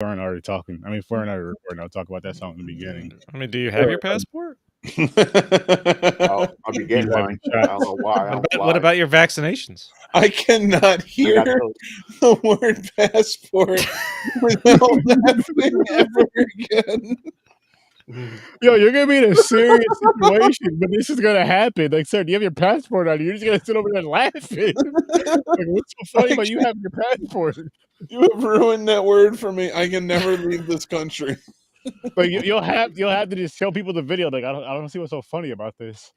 aren't already talking. I mean, if we're not recording, I'll talk about that song in the beginning. I mean, do you have your passport? I'll be getting mine. I don't know why. What about your vaccinations? I cannot hear the word passport without laughing ever again. Yo, you're gonna be in a serious situation, but this is gonna happen. Like, sir, do you have your passport on? You're just gonna sit over there laughing. Like, what's so funny about you having your passport? You have ruined that word for me. I can never leave this country. Like, you'll have to just show people the video. Like, I don't see what's so funny about this.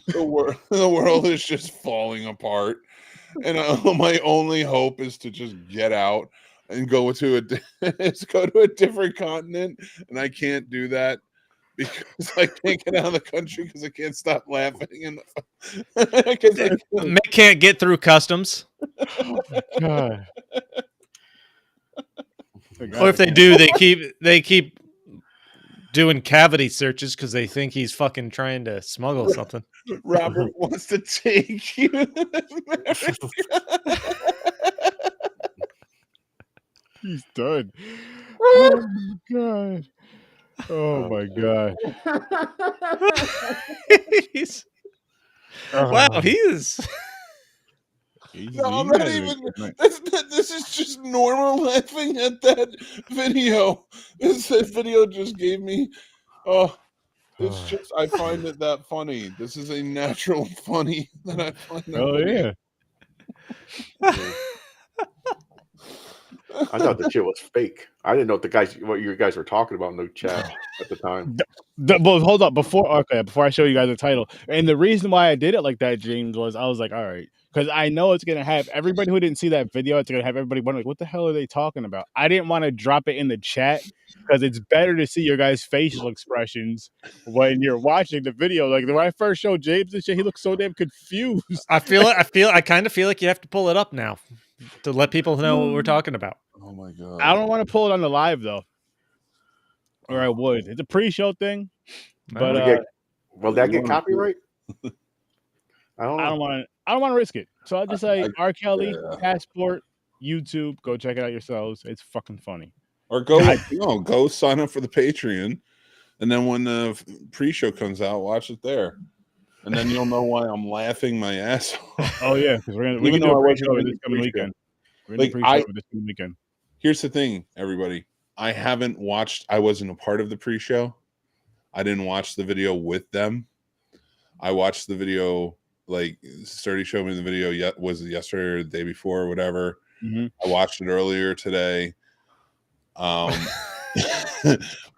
The world is just falling apart, and my only hope is to just get out and go to a different continent, and I can't do that because I can't get out of the country because I can't stop laughing. And Mick can't get through customs. God. Or if they do, they keep doing cavity searches because they think he's fucking trying to smuggle something. Robert wants to take you to America. He's done. Oh my god. Oh my god. Wow, he is. No, I'm not even. This is just normal laughing at that video. That video just gave me. Oh, it's just. I find it that funny. This is a natural funny that I find. Oh yeah. I thought the shit was fake. I didn't know what you guys were talking about in the chat at the time. But hold up, before I show you guys the title, and the reason why I did it like that, James, was I was like, all right, because I know it's gonna have everybody who didn't see that video. It's gonna have everybody wondering, what the hell are they talking about? I didn't want to drop it in the chat because it's better to see your guys' facial expressions when you're watching the video. Like when I first showed James this shit, he looked so damn confused. I kind of feel like you have to pull it up now to let people know what we're talking about. Oh my god! I don't want to pull it on the live though, or I would. It's a pre-show thing, but will that get copyright? I don't want to risk it. So I'll just say R. Kelly passport, YouTube. Go check it out yourselves. It's fucking funny. Or go sign up for the Patreon, and then when the pre-show comes out, watch it there, and then you'll know why I'm laughing my ass off. Oh yeah, because we can do a pre-show this coming weekend. Here's the thing, everybody. I haven't watched. I wasn't a part of the pre-show. I didn't watch the video with them. I watched the video. Like Sturdy showed me the video. Was it yesterday or the day before or whatever? Mm-hmm. I watched it earlier today. I'm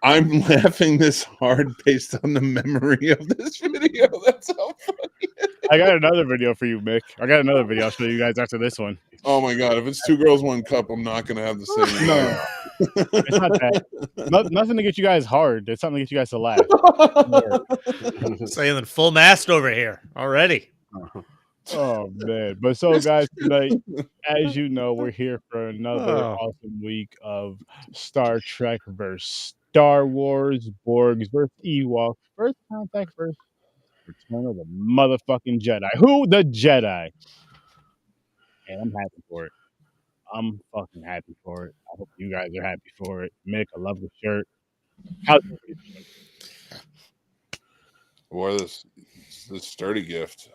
laughing this hard based on the memory of this video. That's how funny. I got another video for you, Mick. I got another video I'll show you guys after this one. Oh my god! If it's 2 girls, 1 cup, I'm not gonna have the same. No, it's not that. Nothing to get you guys hard. It's something to get you guys to laugh. Sailing full mast over here already. Oh man! But so guys, tonight, as you know, we're here for another awesome week of Star Trek versus Star Wars, Borgs versus Ewoks, First Contact versus Return of the motherfucking Jedi. Who the Jedi? And I'm happy for it. I'm fucking happy for it. I hope you guys are happy for it. Mick, I love the shirt. How's it? I wore this sturdy gift.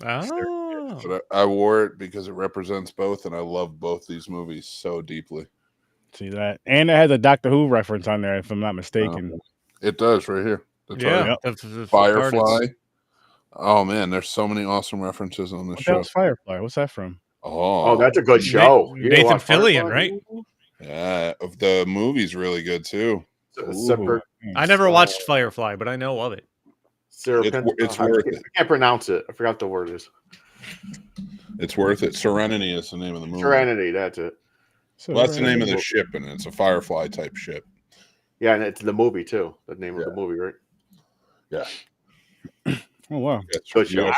Oh. But I wore it because it represents both, and I love both these movies so deeply. See that? And it has a Doctor Who reference on there, if I'm not mistaken. It does right here. Yeah. Firefly. Oh man, there's so many awesome references on this show. That was Firefly. What's that from? Oh, that's a good show. Nathan Fillion, right? Yeah, the movie's really good too. I never watched Firefly, but I know of it. It's worth it. I can't pronounce it. I forgot the word is. It's worth it. Serenity is the name of the movie. Serenity, that's it. Well, that's the name of the ship, and it's a Firefly type ship. Yeah, and it's the movie too. The name of the movie, right? Yeah. Oh wow. Good show.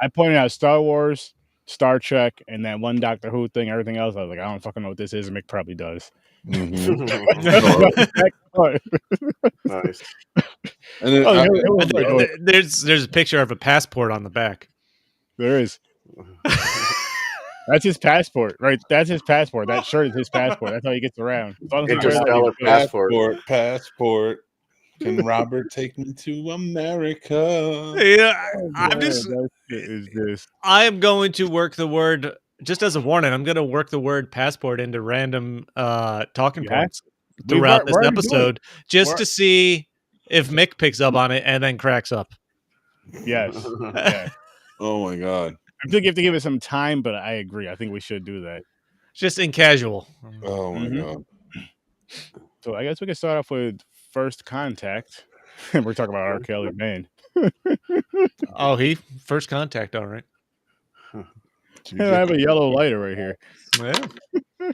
I pointed out Star Wars, Star Trek, and that one Doctor Who thing. Everything else, I was like, I don't fucking know what this is. Mick probably does. Mm-hmm. Nice. And there's a picture of a passport on the back. There is. That's his passport, right? That's his passport. That shirt is his passport. That's how he gets around. As long as he wears that, he's Interstellar good. passport. Passport. Can Robert take me to America? Yeah, Oh, I'm man, just. that shit is just. I am going to work the word. Just as a warning, I'm going to work the word passport into random talking You have points throughout this we're already doing episode, just We're- to see if Mick picks up on it and then cracks up. Yes, yes. Oh my god. I think you have to give it some time, but I agree. I think we should do that. Just in casual. Oh my Mhm. god. So I guess we can start off with First Contact. We're talking about R. Kelly, man. Oh, he first contact. All right. And I have a yellow lighter right here. Yeah.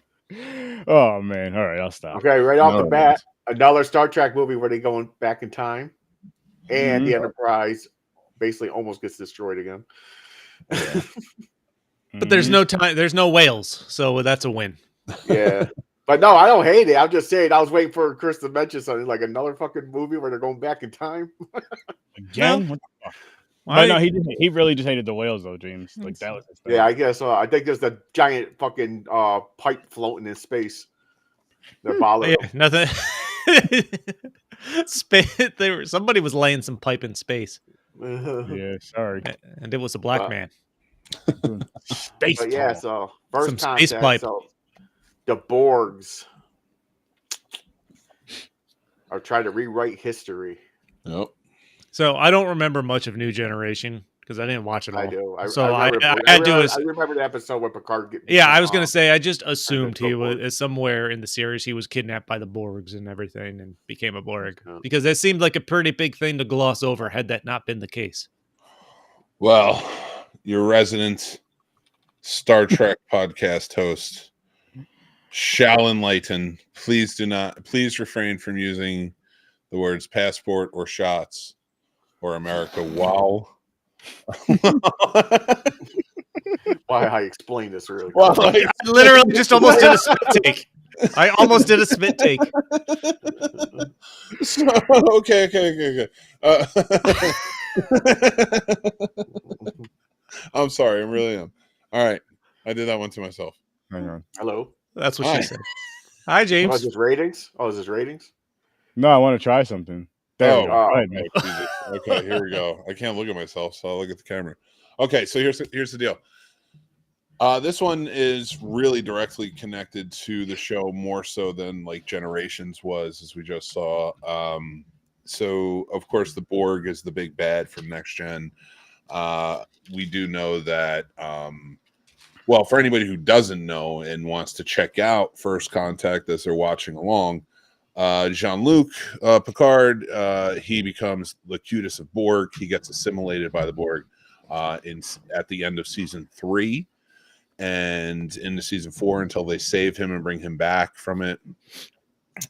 Oh man! All right, I'll stop. Okay, right off the No, bat, another Star Trek movie where they going back in time, and the Enterprise basically almost gets destroyed again. But there's no time. There's no whales, so that's a win. Yeah. But no, I don't hate it. I'm just saying I was waiting for Chris to mention something like another fucking movie where they're going back in time. Again? What the fuck? But no, he really just hated the whales though, James. Like that was his thing. Yeah, I guess. I think there's a giant fucking pipe floating in space. They're bothering Yeah, nothing. Somebody was laying some pipe in space, them. Yeah, sorry. and it was a black man. Space But yeah, talk. so first Some contact. space pipe. So the Borgs are trying to rewrite history. Yep. So I don't remember much of New Generation because I didn't watch it all. I do. I I remember the episode where Picard. Yeah, I was gonna say I just assumed he was somewhere in the series he was kidnapped by the Borgs and everything and became a Borg because that seemed like a pretty big thing to gloss over had that not been the case. Well, your resident Star Trek podcast host shall enlighten. Please refrain from using the words passport or shots or America. Wow. Why I explain this really? Well, I literally just almost did a spit take. I almost did a spit take. So, okay. I'm sorry. I really am. All right. I did that one to myself. Hang on. Hello. That's what Hi. she said. Hi, Oh, James. is this ratings? Oh, is this ratings? No, I want to try something. There we go. oh, Go ahead, Nick. Jesus. Okay, here we go. I can't look at myself, so I'll look at the camera. Okay, so here's the deal. This one is really directly connected to the show more so than like Generations was, as we just saw. So of course the Borg is the big bad from Next Gen. We do know that. Well, for anybody who doesn't know and wants to check out First Contact as they're watching along, Jean-Luc Picard, he becomes the cutest of Borg. He gets assimilated by the Borg at the end of season 3 and into season 4 until they save him and bring him back from it.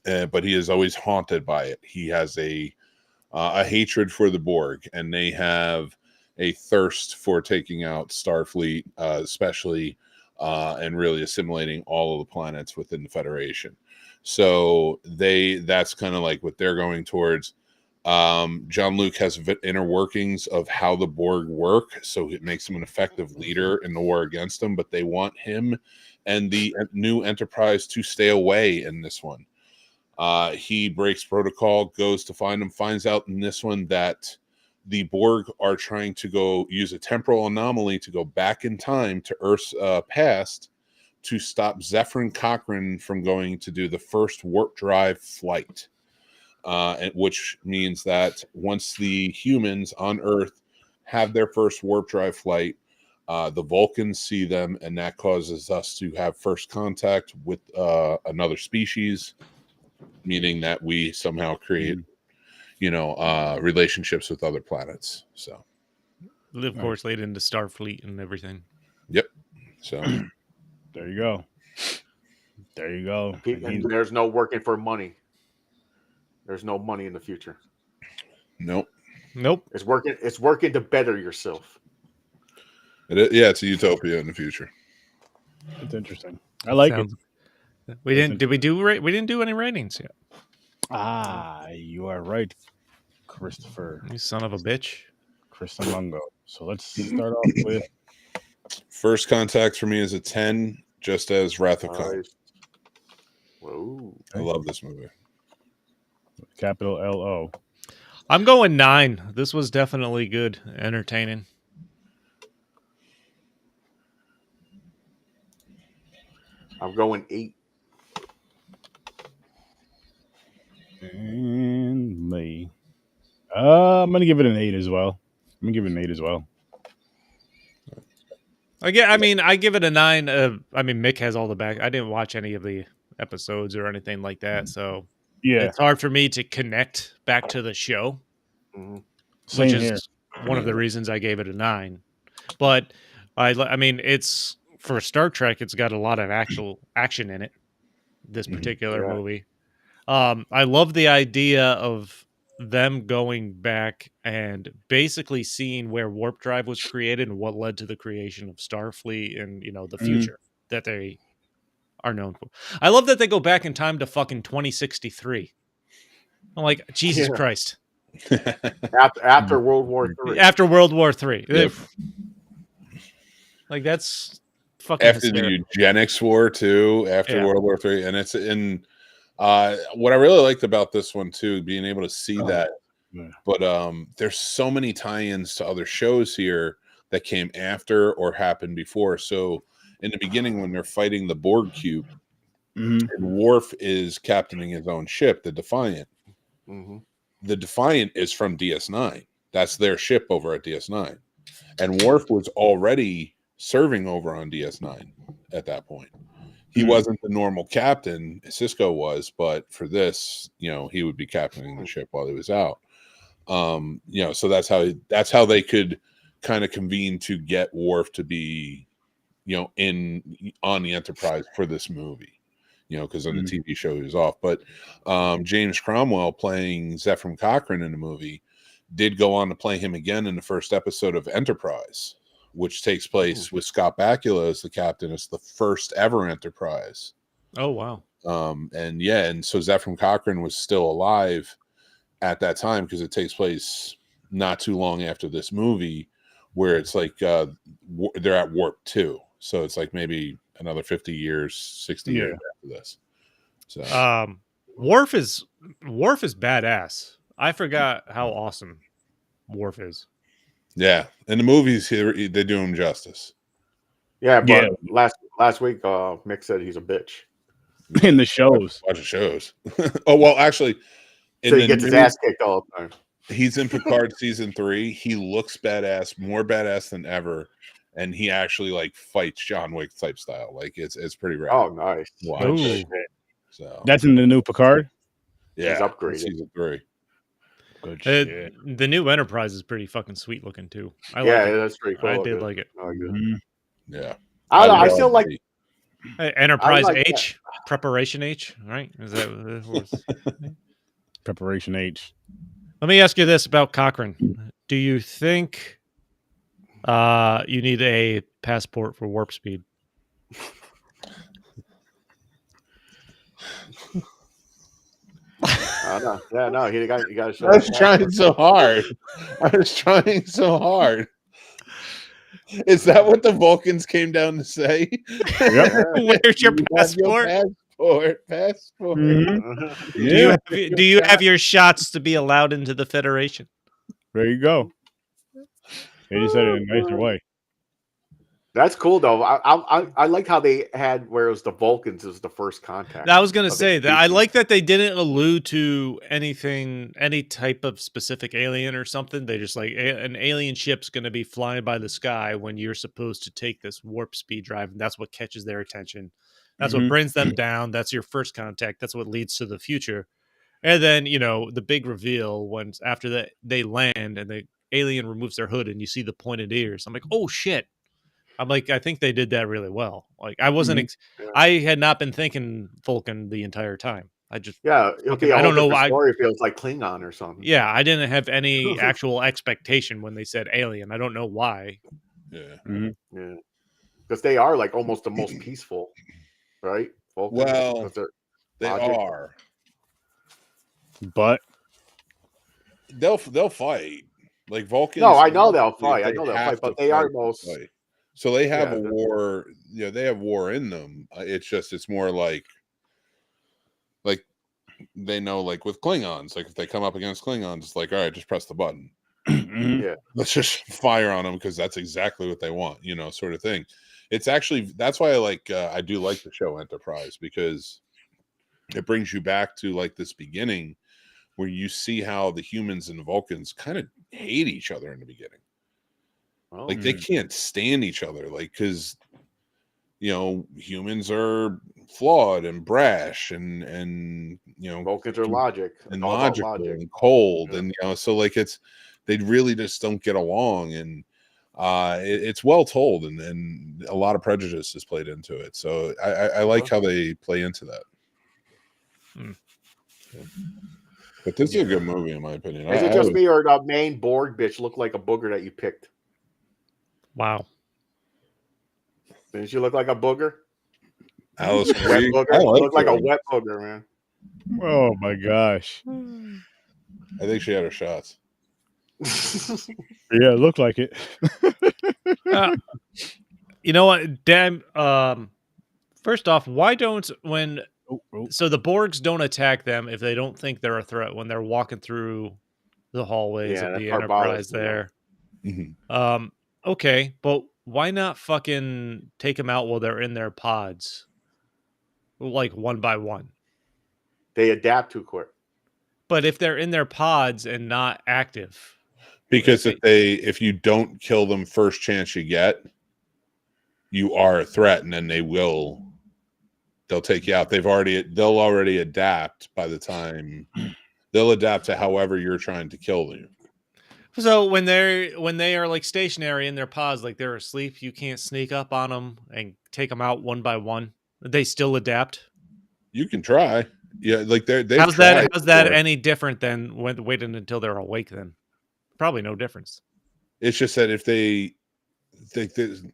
But he is always haunted by it. He has a hatred for the Borg, and they have a thirst for taking out Starfleet, especially and really assimilating all of the planets within the Federation. So that's kind of like what they're going towards. Jean-Luc has inner workings of how the Borg work, so it makes him an effective leader in the war against them, but they want him and the new Enterprise to stay away in this one. He breaks protocol, goes to find him, finds out in this one that the Borg are trying to go use a temporal anomaly to go back in time to Earth's past to stop Zephyrin Cochrane from going to do the first warp drive flight, which means that once the humans on Earth have their first warp drive flight, the Vulcans see them, and that causes us to have first contact with another species, meaning that we somehow create, relationships with other planets. So, Of course, laid into Starfleet and everything. Yep. So there you go. There you go. And there's no working for money. There's no money in the future. Nope. It's working to better yourself. It's a utopia in the future. It's interesting. I like it. We didn't. Did we do? We didn't do any ratings yet. You are right, Christopher. You son of a bitch. Chris Mungo. So let's start off with First Contact for me is a 10, just as Wrath of Khan. Nice. Whoa. I love this movie. Capital LO. I'm going 9. This was definitely good, entertaining. I'm going 8. And me. I'm gonna give it an 8 as well. I'm gonna give it an 8 as well. I give it a 9. I mean, Mick has all the back. I didn't watch any of the episodes or anything like that, so Yeah, it's hard for me to connect back to the show, same which here. is one of the reasons I gave it a 9. But I mean, it's for Star Trek. It's got a lot of actual action in it. This particular movie. I love the idea of them going back and basically seeing where warp drive was created and what led to the creation of Starfleet and the future that they are known for. I love that they go back in time to fucking 2063. I'm like, Jesus Christ. After World War III. After World War III. Yep. Like, that's fucking After hysterical. the eugenics war too, after World War III, and it's in what I really liked about this one too, being able to see that. But there's so many tie-ins to other shows here that came after or happened before. So in the beginning, when they're fighting the Borg cube, and Worf is captaining his own ship, the Defiant. The Defiant is from DS9. That's their ship over at DS9, and Worf was already serving over on DS9 at that point. He wasn't the normal captain, Cisco was, but for this, he would be captaining the ship while he was out. So that's how they could kind of convene to get Worf to be, on the Enterprise for this movie, because on the TV show he was off. But James Cromwell playing Zefram Cochrane in the movie did go on to play him again in the first episode of Enterprise, which takes place with Scott Bakula as the captain. It's the first ever Enterprise. Oh, wow. And so Zefram Cochrane was still alive at that time, because it takes place not too long after this movie, where it's like they're at Warp 2. So it's like maybe another 50 years, 60 years after this. So Worf is badass. I forgot how awesome Worf is. Yeah, in the movies here they do him justice. Yeah, but last week Mick said he's a bitch. In the shows. Watch the shows. Oh, well, actually, so he gets his ass kicked all the time. He's in Picard season 3. He looks badass, more badass than ever, and he actually like fights John Wick type style. Like it's pretty rad. Oh, nice. Wow. So that's in the new Picard. Yeah, he's upgraded. Season 3. Good shit. The new Enterprise is pretty fucking sweet looking too. That's pretty cool. I did like it. Yeah, I don't know. I still like Enterprise like H, Preparation H, right? Is that what it was? Preparation H. Let me ask you this about Cochrane. Do you think you need a passport for warp speed? No. Yeah, no. You got to show. I was trying so hard. Is that what the Vulcans came down to say? Yep. Where's your passport? Passport. Do you have your shots to be allowed into the Federation? There you go. They just said it in a nicer way. That's cool though. I like how they had where it was the Vulcans as the first contact. I was going to say that I like that they didn't allude to anything, any type of specific alien or something. They just like an alien ship's going to be flying by the sky when you're supposed to take this warp speed drive, and that's what catches their attention. That's what brings them down. That's your first contact. That's what leads to the future. And then, the big reveal when after that they land and the alien removes their hood and you see the pointed ears. I'm like, oh shit. I'm like, I think they did that really well. Like I wasn't, I had not been thinking Vulcan the entire time. I just, I don't know why. Story feels like Klingon or something. Yeah, I didn't have any actual expectation when they said alien. I don't know why. Yeah, yeah, because they are like almost the most peaceful, right? Vulcan, well, they are, but they'll fight like Vulcans. No, I know they'll fight. But they are most. So they have Yeah, a war. You know, they have war in them. It's more like they know, like with Klingons, like if they come up against Klingons, it's like, all right, just press the button. yeah. Let's just fire on them because that's exactly what they want, you know, sort of thing. It's actually, that's why I do like the show Enterprise, because it brings you back to like this beginning where you see how the humans and the Vulcans kind of hate each other in the beginning. Oh, Like they can't stand each other, like, because you know, humans are flawed and brash and you know, Vulcans are logic. It's and all about logical logic. and cold, Yeah. and you know, so like they really just don't get along, and it's well told, and a lot of prejudice is played into it. So I like how they play into that. But this is a good movie in my opinion. Is it just me, or the main Borg bitch look like a booger that you picked? Wow. Didn't she look like a booger? Alice Wet Marie, booger. Look like a wet booger, man. Oh my gosh. I think she had her shots. Yeah, it looked like it. You know what? Damn. First off, why don't so the Borgs don't attack them if they don't think they're a threat when they're walking through the hallways Yeah, of that the part bothers Enterprise me, there. Mhm. Okay, but why not fucking take them out while they're in their pods, like one by one? They adapt too quick. But if they're in their pods and not active, Because if you don't kill them first chance you get, you are a threat, and then they'll take you out. They'll already adapt by the time they'll adapt to however you're trying to kill them. so when they are like stationary in their pods, like they're asleep, you can't sneak up on them and take them out one by one. They still adapt. You can try. Yeah, like they've How's tried that before. any different than when waiting until they're awake? Then probably no difference. It's just that if they think that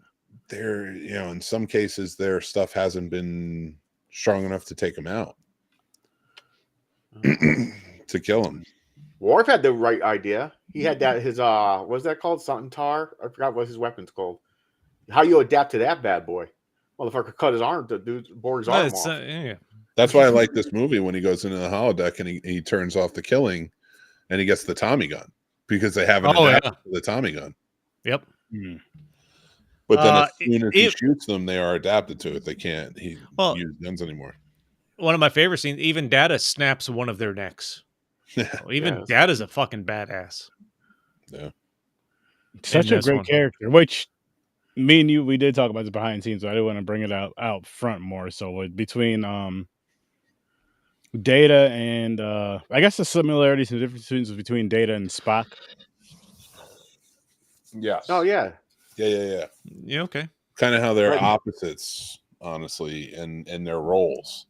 they're, you know, in some cases their stuff hasn't been strong enough to take them out to kill them. Worf had the right idea. He had that his what's that called? Something tar? I forgot what his weapon's called. How you adapt to that bad boy? Motherfucker cut his arm, the dude's Borg's arm off. Yeah. That's why I like this movie when he goes into the holodeck and he turns off the killing and he gets the Tommy gun, because they haven't adapted to the Tommy gun. Yep. But then as soon as he shoots them, they are adapted to it. They can't use guns anymore. One of my favorite scenes, even Data snaps one of their necks. Even Data's a fucking badass. Yeah. Such a great character, which me and you, we did talk about the behind the scenes, so I didn't want to bring it out front more. So between Data and I guess the similarities and differences between Data and Spock. Yes. Oh yeah. Yeah, okay. Kind of how they're opposites, honestly, in their roles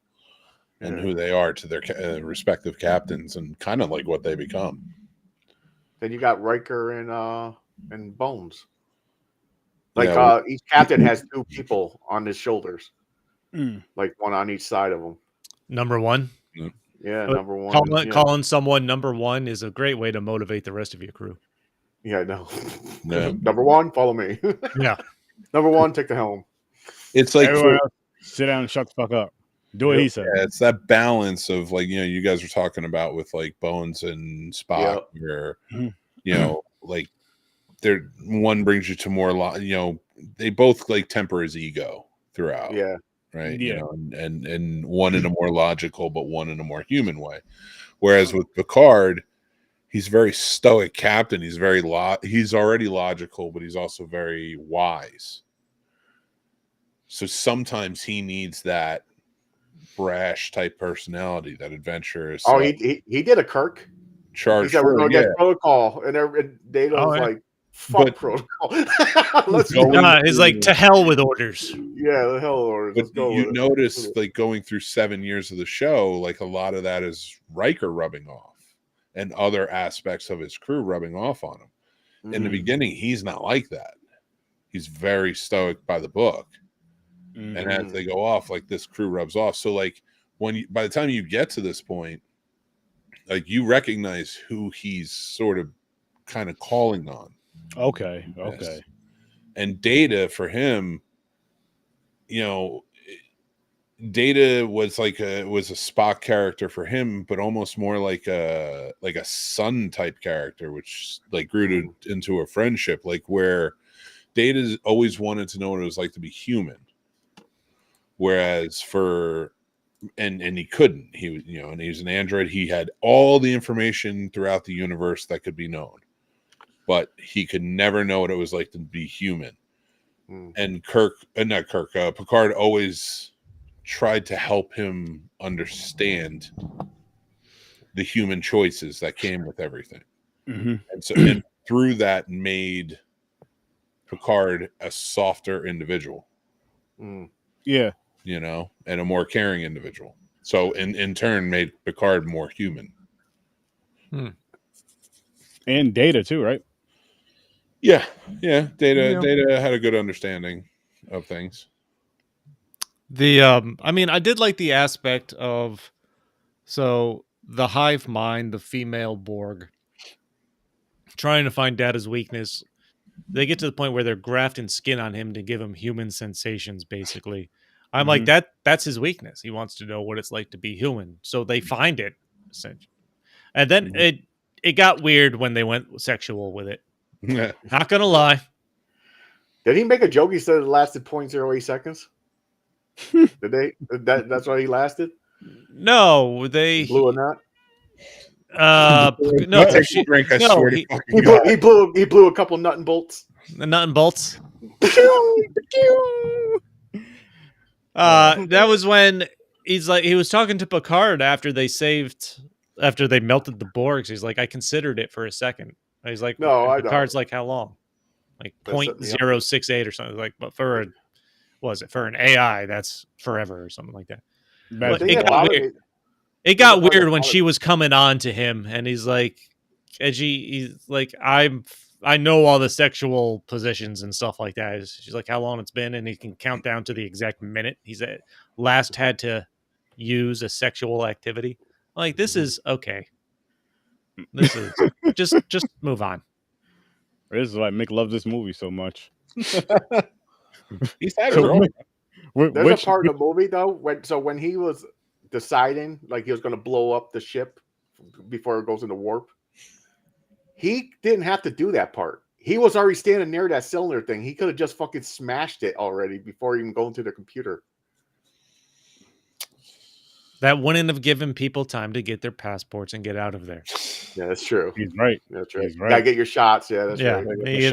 and who they are to their respective captains, and kind of like what they become. Then you got Riker and Bones. Like each captain has two people on his shoulders, like one on each side of them. Number one. Yeah, number one. Calling someone number one is a great way to motivate the rest of your crew. Yeah, no. Yeah. Number one, follow me. Yeah. Number one, take the helm. It's like everyone else, sit down and shut the fuck up. Do what he said. Yeah, it's that balance of, like, you know, you guys were talking about with like Bones and Spock, where you know, like one brings you to more you know, they both like temper his ego throughout. Yeah. Right. Yeah. You know, and one in a more logical, but one in a more human way. Whereas with Picard, he's very stoic captain. He's very he's already logical, but he's also very wise. So sometimes he needs that brash type personality, that adventurous. Oh, he did a Kirk. Charge. He said we're going to get protocol, and Data was like, "Fuck protocol." He's like, to hell with orders. Yeah, the hell orders. Let's go. You notice, like, going through 7 years of the show, like a lot of that is Riker rubbing off, and other aspects of his crew rubbing off on him. In the beginning, he's not like that. He's very stoic by the book. And as they go off, like, this crew rubs off. So, like, by the time you get to this point, like, you recognize who he's sort of kind of calling on. Okay. And Data, for him, you know, Data was like a Spock character for him, but almost more like a son type character, which like grew into a friendship, like where Data always wanted to know what it was like to be human, whereas and he couldn't. He was, you know, and he was an android. He had all the information throughout the universe that could be known, but he could never know what it was like to be human. And Picard always tried to help him understand the human choices that came with everything. And so, and through that, made Picard a softer individual. Yeah. You know, and a more caring individual. So in turn made Picard more human. And Data too, right? Yeah. Data had a good understanding of things. I mean, I did like the aspect of the hive mind, the female Borg, trying to find Data's weakness. They get to the point where they're grafting skin on him to give him human sensations, basically. I'm like, that's his weakness. He wants to know what it's like to be human. So they find it, essentially. And then it got weird when they went sexual with it. Not gonna lie. Did he make a joke? He said it lasted 0.08 seconds. Did they? That's why he lasted. No, they blew a nut. No, he blew a couple nut and bolts. The nut and bolts. That was when he was talking to Picard after they melted the Borgs. He's like, I considered it for a second. And he's like, no, I Picard's don't. Like, how long? Like 0.068 or something. Like, but for an AI, that's forever or something like that. But it got weird when she was coming on to him, and he's like, he's like, I know all the sexual positions and stuff like that. She's like, how long it's been, and he can count down to the exact minute he's last had to use a sexual activity. I'm like, this is okay. This is just move on. This is why Mick loves this movie so much. He's had a girl. There's a part of the movie though when he was deciding like he was going to blow up the ship before it goes into warp, he didn't have to do that part. He was already standing near that cylinder thing. He could have just fucking smashed it already before even going to the computer. That wouldn't have given people time to get their passports and get out of there. Yeah, that's true. He's right. That's right. He's right. Gotta get your shots. Yeah, that's right. They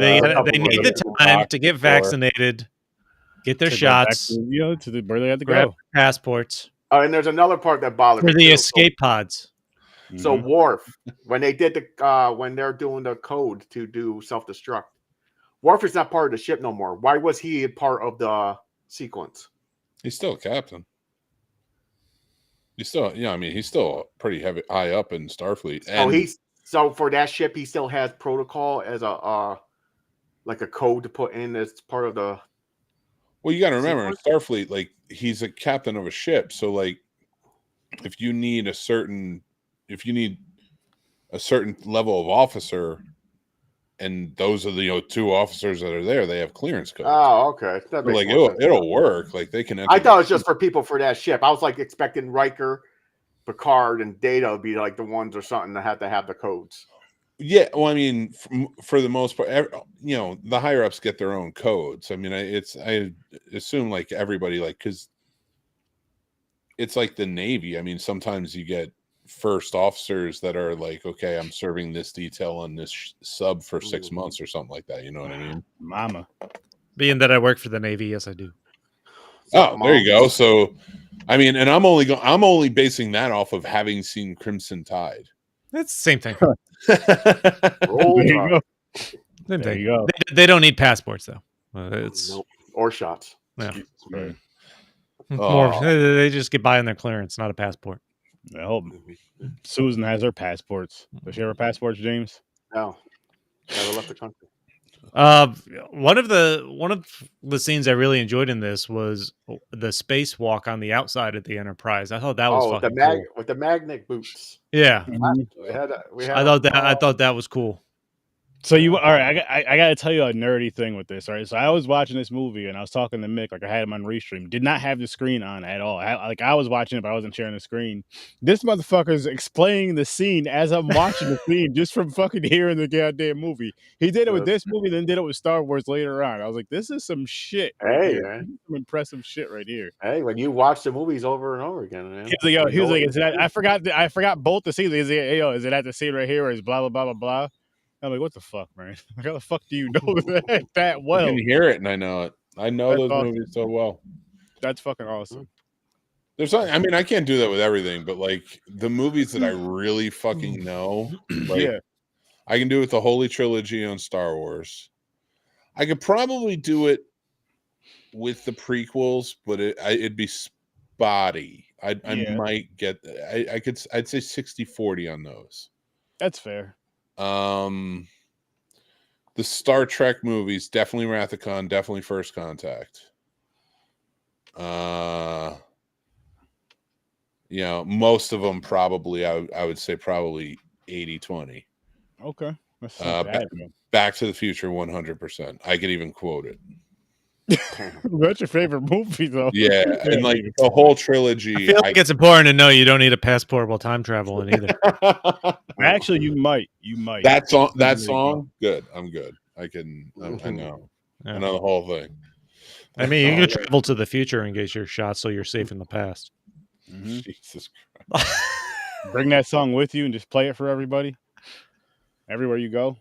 need the time to get vaccinated, get their shots. To where they have to grab go. Passports. Oh, and there's another part that bothered me. For the escape pods. So Worf, when they did when they're doing the code to do self-destruct, Worf is not part of the ship no more. Why was he a part of the sequence? He's still a captain. He's still, he's still pretty high up in Starfleet. And so for that ship, he still has protocol as a like a code to put in as part of the. Well, you got to remember, in Starfleet, like he's a captain of a ship, so like if you need a certain level of officer, and those are the two officers that are there, they have clearance codes. Oh, okay. That makes it'll work. Like they can. I thought it was just for people for that ship. I was like expecting Riker, Picard, and Data would be like the ones or something that had to have the codes. Yeah, well, I mean, for the most part, the higher ups get their own codes. I mean, I assume like everybody, like, because it's like the Navy. I mean, sometimes you get first officers that are like, okay, I'm serving this detail on this sub for 6 months or something like that. You know what I mean? Mama. Being that I work for the Navy, yes, I do. Oh, there you go. So, I mean, and I'm only basing that off of having seen Crimson Tide. That's the same thing. There you go. There you go. They don't need passports though. Or shots. Yeah. Right. They just get by on their clearance, not a passport. I hope Susan has her passports. Does she have her passports, James? No. Never left the country. One of the scenes I really enjoyed in this was the spacewalk on the outside of the Enterprise. I thought that was fucking cool. With the magnet boots. Yeah, I thought that was cool. So you all right? I got to tell you a nerdy thing with this. All right, so I was watching this movie and I was talking to Mick, like I had him on restream. Did not have the screen on at all. I was watching it, but I wasn't sharing the screen. This motherfucker's explaining the scene as I'm watching the scene, just from fucking hearing the goddamn movie. He did it with this movie, then did it with Star Wars later on. I was like, this is some shit. Right Hey, here. man. This is some impressive shit right here. Hey, when you watch the movies over and over again, man. He was like, is that, I forgot both the scenes. Is it, yo, is it at the scene right here, or is blah blah blah blah blah? I'm like, what the fuck, man? How the fuck do you know that well? I can hear it and I know it. I know That's those awesome. movies so well. That's fucking awesome. There's, I mean, I can't do that with everything, but like the movies that I really fucking know, like Yeah. I can do it with the Holy Trilogy on Star Wars. I could probably do it with the prequels, but it'd be spotty. I might get. I'd say 60-40 on those. That's fair. The Star Trek movies, definitely Wrath of Khan, definitely First Contact. You know, most of them probably, I would say probably 80-20. Okay. That's not bad, Back to the Future, 100%. I could even quote it. That's your favorite movie, though. Yeah, and like the whole trilogy. I feel like it's important to know you don't need a passport while time traveling either. Actually, you might. You might. That song, good. I'm good. I can. I know. Yeah. I know the whole thing. I mean, you can travel to the future and get your shot, so you're safe in the past. Mm-hmm. Jesus Christ. Bring that song with you and just play it for everybody. Everywhere you go.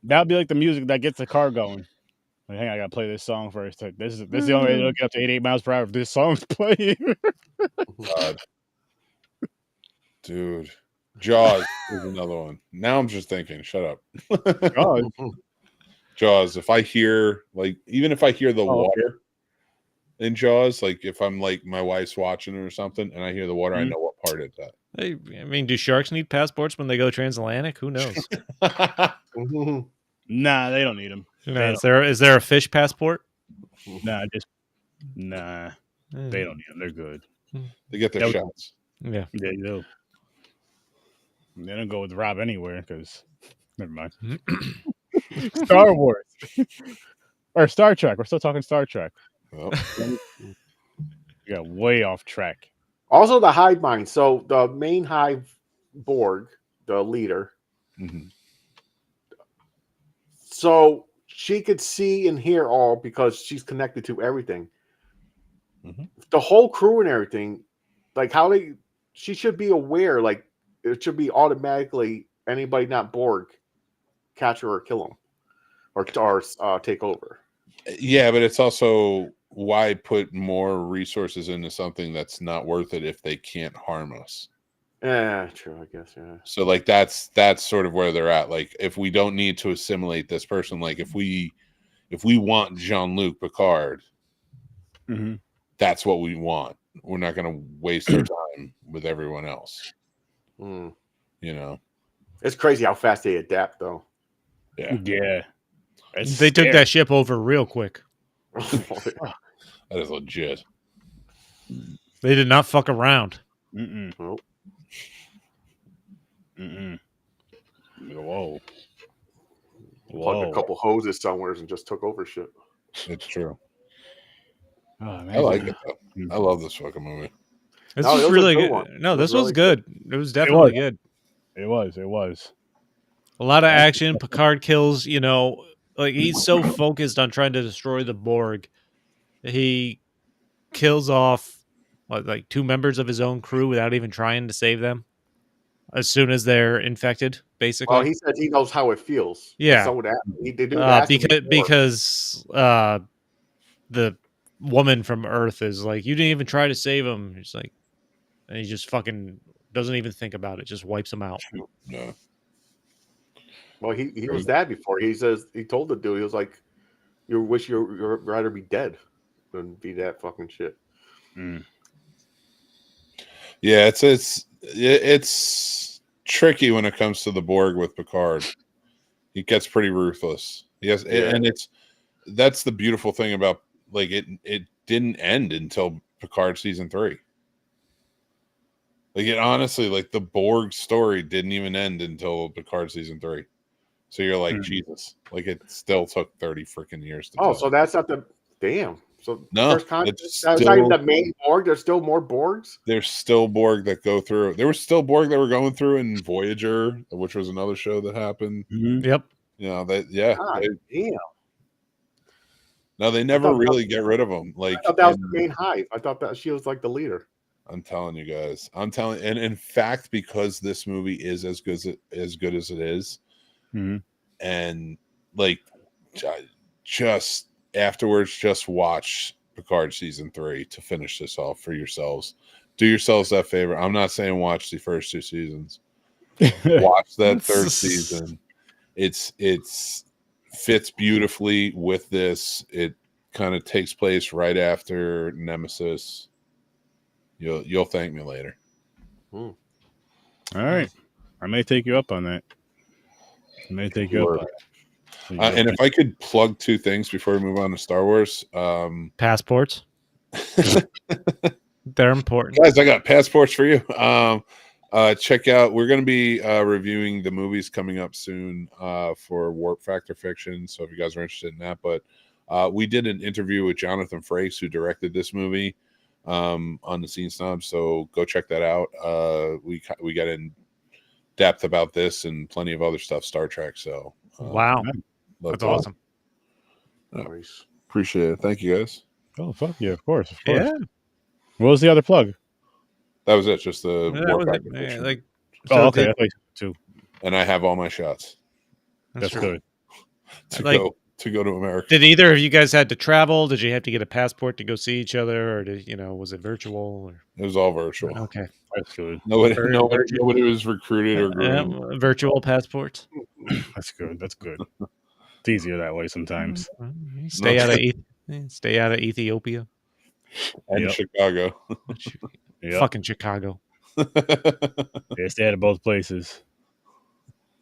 That'll be like the music that gets the car going. Like, hang on, I gotta play this song first. Like, this is the only way to get up to 88 miles per hour if this song's playing. God. Dude. Jaws is another one. Now I'm just thinking, shut up. Jaws. Jaws. If I hear, like, even if I hear the water in Jaws, like if I'm like my wife's watching or something and I hear the water, I know what part it's at. Hey, I mean, do sharks need passports when they go transatlantic? Who knows? Nah, they don't need them. Is there a fish passport? Nah, they don't need them. They're good. They get their shots. Yeah, they do. They don't go with Rob anywhere because never mind. Star Wars or Star Trek. We're still talking Star Trek. Well. You got way off track. Also, the hive mind. So the main hive Borg, the leader. Mm-hmm. So she could see and hear all because she's connected to everything. Mm-hmm. The whole crew and everything, like she should be aware. Like it should be automatically anybody not Borg, catch her or kill him, or take over. Yeah, but it's also why put more resources into something that's not worth it if they can't harm us. Yeah, true. I guess. Yeah. So like that's sort of where they're at. Like if we don't need to assimilate this person, like if we want Jean-Luc Picard, that's what we want. We're not going to waste our time with everyone else. You know, it's crazy how fast they adapt, though. Yeah. They took that ship over real quick. That is legit. They did not fuck around. Nope. Whoa. Plugged a couple hoses somewhere and just took over shit. It's true. Oh, I like it though. I love this fucking movie. This was really good. No, this was good. It was definitely good. It was. A lot of action. Picard kills, like he's so focused on trying to destroy the Borg. He kills off like 2 members of his own crew without even trying to save them. As soon as they're infected, basically. Oh, he says he knows how it feels. Yeah. So because the woman from Earth is like, you didn't even try to save him. He's like, and he just fucking doesn't even think about it. Just wipes him out. No. Well, he was that before. He says he told the dude, he was like, "You wish you'd rather be dead than be that fucking shit." Yeah, it's tricky when it comes to the Borg with Picard. He gets pretty ruthless. Yes, and that's the beautiful thing about it didn't end until Picard season 3. Like it honestly, like the Borg story didn't even end until Picard season 3. So you're like, Jesus, like it still took 30 freaking years to tell. So that's not the damn. So No, first contact, it's that's not even the main Borg. There's still more Borgs. There's still Borg that go through. There was still Borg that were going through in Voyager, which was another show that happened. Yep. You know, damn. No, they never really get rid of them. Like I thought that was the main hive. I thought that she was like the leader. I'm telling you guys. And in fact, because this movie is as good as it is, and like just afterwards, just watch Picard season 3 to finish this off for yourselves. Do yourselves that favor. I'm not saying watch the first 2 seasons. Watch that third season. It's fits beautifully with this. It kind of takes place right after Nemesis. You'll thank me later. All right, I may take you up on that. I may take you up on it. And if I could plug 2 things before we move on to Star Wars, passports. They're important, guys. I got passports for you. Check out. We're going to be reviewing the movies coming up soon for Warp Factor Fiction. So if you guys are interested in that, but we did an interview with Jonathan Frakes, who directed this movie, on the Scene Snob. So go check that out. We got in depth about this and plenty of other stuff, Star Trek. So wow, that's awesome. Nice. Appreciate it. Thank you, guys. Oh fuck yeah, of course. Yeah. What was the other plug? That was it. Just the Warp Factor Yeah, Fiction. like, oh, okay. I thought too. And I have all my shots. That's good. To go to America. Did either of you guys had to travel? Did you have to get a passport to go see each other, or was it virtual? Or? It was all virtual. Okay, that's good. Nobody was recruited or groomed. Virtual passports. That's good. That's good. It's easier that way sometimes. Stay out of Ethiopia and Chicago. Fucking Chicago. Yeah, stay out of both places.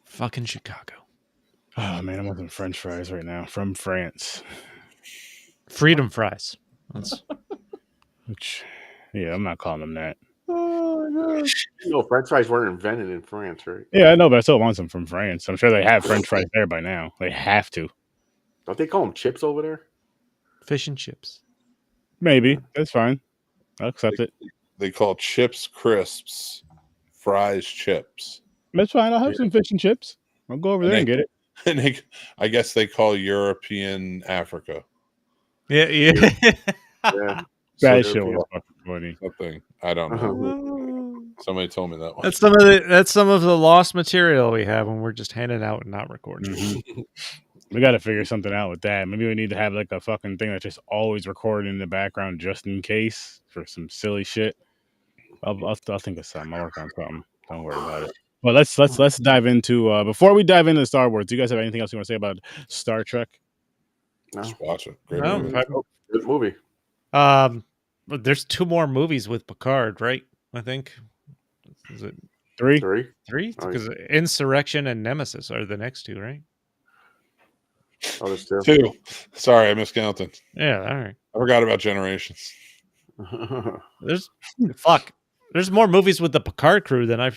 Fucking Chicago. Oh man, I'm wanting French fries right now from France. Freedom fries. Yeah, I'm not calling them that. Oh my God. French fries weren't invented in France, right? Yeah, I know, but I still want some from France. I'm sure they have French fries there by now. They have to. Don't they call them chips over there? Fish and chips. Maybe. That's fine. I'll accept it. They call chips crisps, fries chips. That's fine. I'll have some fish and chips. I'll go over there and get it. And I guess they call European Africa. Yeah. Yeah. That shit was fucking funny. Something. I don't know. Somebody told me that one. That's some of the lost material we have when we're just handing out and not recording. Mm-hmm. We got to figure something out with that. Maybe we need to have like a fucking thing that's just always recording in the background just in case for some silly shit. I'll think of something. I'll work on something. Don't worry about it. Well, let's dive into before we dive into Star Wars. Do you guys have anything else you want to say about Star Trek? No. Just watch it. Great movie. Good movie. But there's 2 more movies with Picard, right? I think. Is it 3? 3? Because Insurrection and Nemesis are the next 2, right? Oh, there's 2. 2. Sorry, I miscounted. Yeah, all right. I forgot about Generations. There's more movies with the Picard crew than I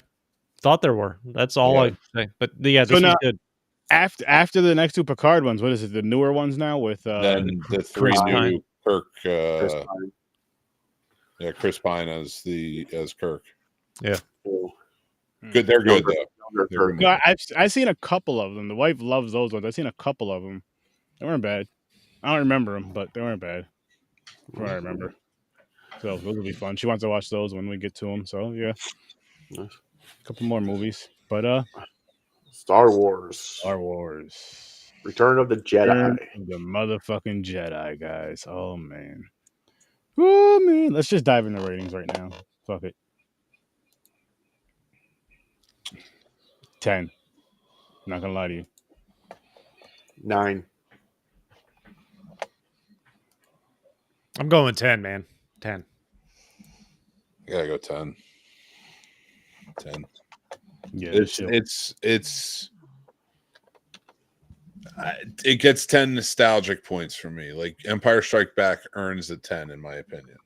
thought there were. That's all I say. But yeah, this was good. After the next 2 Picard ones, what is it? The newer ones now with then the 3 new Kirk. Chris Pine. Yeah, Chris Pine as Kirk. Yeah. Good. They're good though. No, I've seen a couple of them. The wife loves those ones. I've seen a couple of them. They weren't bad. I don't remember them, but they weren't bad. From what I remember. So those will be fun. She wants to watch those when we get to them. So yeah, a couple more movies. But Star Wars. Return of the Jedi. The motherfucking Jedi, guys. Oh man. Let's just dive into ratings right now. Fuck it. 10. Not gonna lie to you. 9. I'm going 10, man. 10. I gotta go 10. 10. Yeah, it gets 10 nostalgic points for me. Like Empire Strike Back earns a 10 in my opinion.